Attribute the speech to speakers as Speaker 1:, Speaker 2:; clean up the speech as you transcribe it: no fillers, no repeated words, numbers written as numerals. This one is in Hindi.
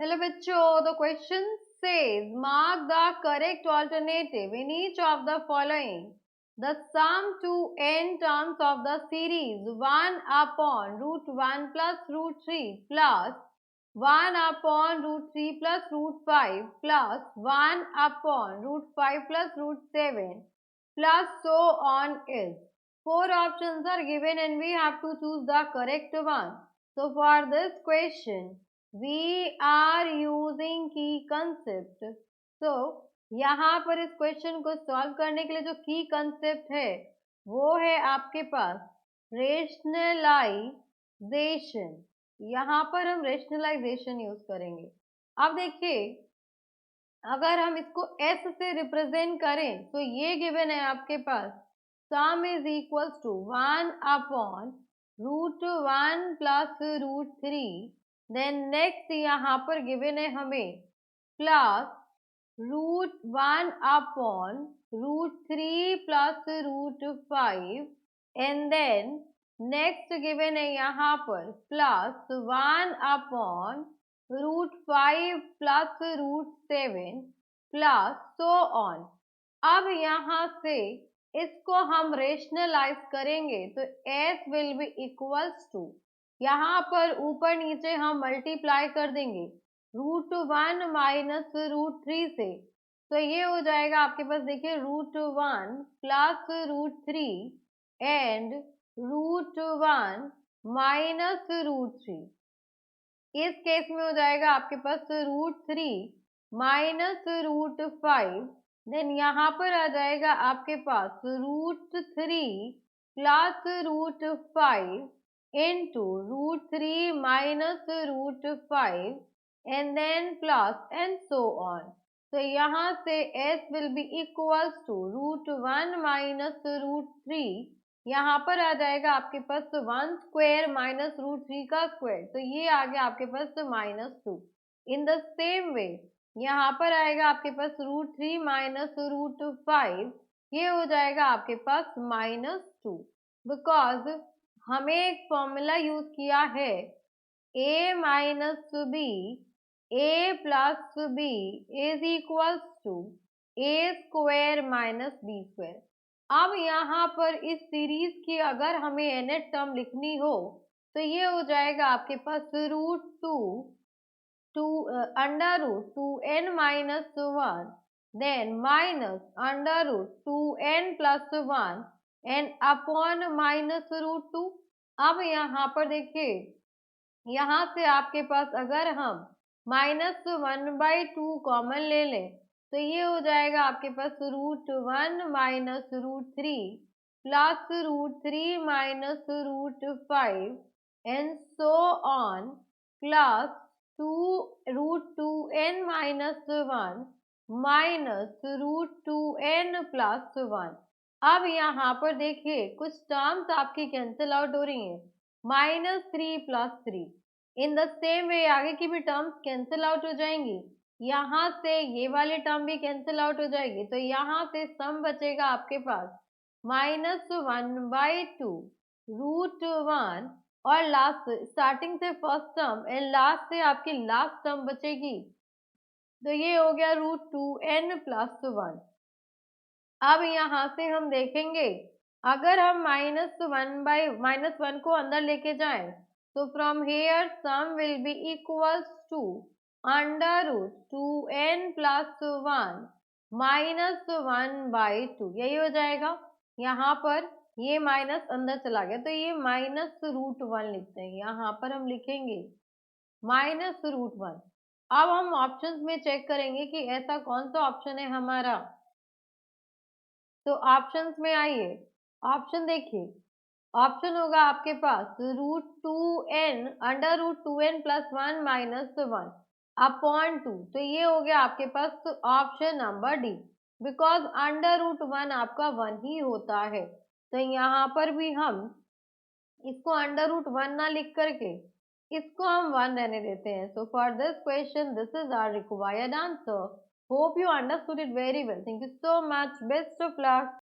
Speaker 1: Hello bachcho, the question says mark the correct alternative in each of the following. The sum to n terms of the series 1 upon root 1 plus root 3 plus 1 upon root 3 plus root 5 plus 1 upon root 5 plus root 7 plus so on is. Four options are given and we have to choose the correct one. So for this question, we are using key concept. So यहाँ पर इस क्वेश्चन को सॉल्व करने के लिए जो की कंसेप्ट है वो है आपके पास रेशनलाइजेशन। यहाँ पर हम रेशनलाइजेशन यूज करेंगे। अब देखिए, अगर हम इसको एस से रिप्रेजेंट करें तो ये गिवन है आपके पास sum is equals to 1 upon root 1 plus root 3। Then next यहाँ पर गिवन है हमें plus root 1 upon root 3 plus root 5 and then next given है यहाँ पर plus 1 upon root 5 plus root 7 plus so on. अब यहाँ से इसको हम रेशनलाइज करेंगे तो s will be equals to, यहाँ पर ऊपर नीचे हम मल्टीप्लाई कर देंगे रूट 1 माइनस रूट 3 से, तो ये हो जाएगा आपके पास देखिए root 1 plus root 3 and root 1 minus root 3। इस केस में हो जाएगा आपके पास रूट 3 माइनस रूट 5। देन यहाँ पर आ जाएगा आपके पास root 3 plus root 5 into root 3 minus root 5 and then plus and so on. तो यहाँ से s will be equals to root 1 minus root 3, यहाँ पर आ जाएगा आपके पास 1 स्क्वायर माइनस रूट 3 का स्क्वायर, तो ये आ गया आपके पास -2। इन द सेम वे यहाँ पर आएगा आपके पास रूट 3 माइनस रूट 5, ये हो जाएगा आपके पास -2, बिकॉज हमें एक फॉर्मूला यूज किया है a minus B a plus B is equals to a square minus B square. अब यहाँ पर इस सीरीज की अगर हमें nth टर्म लिखनी हो तो ये हो जाएगा आपके पास root 2 under root 2n minus 1 then minus under root 2n plus 1 and upon minus root 2। अब यहाँ पर देखिए, यहाँ से आपके पास अगर हम -1/2 कॉमन ले लें तो ये हो जाएगा आपके पास root 1 minus root 3 plus root 3 minus root 5 and so on plus 2 root 2n minus 1 minus root 2n plus 1। अब यहाँ पर देखिए कुछ टर्म्स आपकी कैंसिल आउट हो रही हैं, -3 plus 3। In the same way आगे की भी टर्म्स कैंसिल आउट हो जाएंगी, यहाँ से ये वाली टर्म भी कैंसिल आउट हो जाएगी, तो यहाँ से सम बचेगा आपके पास -1/2 रूट 1 और लास्ट स्टार्टिंग से फर्स्ट टर्म एंड लास्ट से आपकी लास्ट टर्म बचेगी, तो ये हो गया रूट 2n प्लस 1। अब यहाँ से हम देखेंगे अगर हम -1 को अंदर लेके जाएं तो from here sum will be equals to under root 2n plus 1 -1/2, यही हो जाएगा। यहाँ पर ये माइनस अंदर चला गया तो ये -√1 लिखते हैं, यहाँ पर हम लिखेंगे -√1। अब हम ऑप्शंस में चेक करेंगे कि ऐसा कौन सा ऑप्शन है हमारा, तो ऑप्शंस में आइए, ऑप्शन देखिए, ऑप्शन होगा आपके पास root 2n under root 2n plus 1 minus 1 upon 2, तो ये हो गया आपके पास option number D, because under root 1 आपका 1 ही होता है। तो यहाँ पर भी हम इसको अंडर रूट 1 ना लिख करके इसको हम 1 रहने देते हैं। So for this question this is our required answer. Hope you understood it very well. Thank you so much. Best of luck.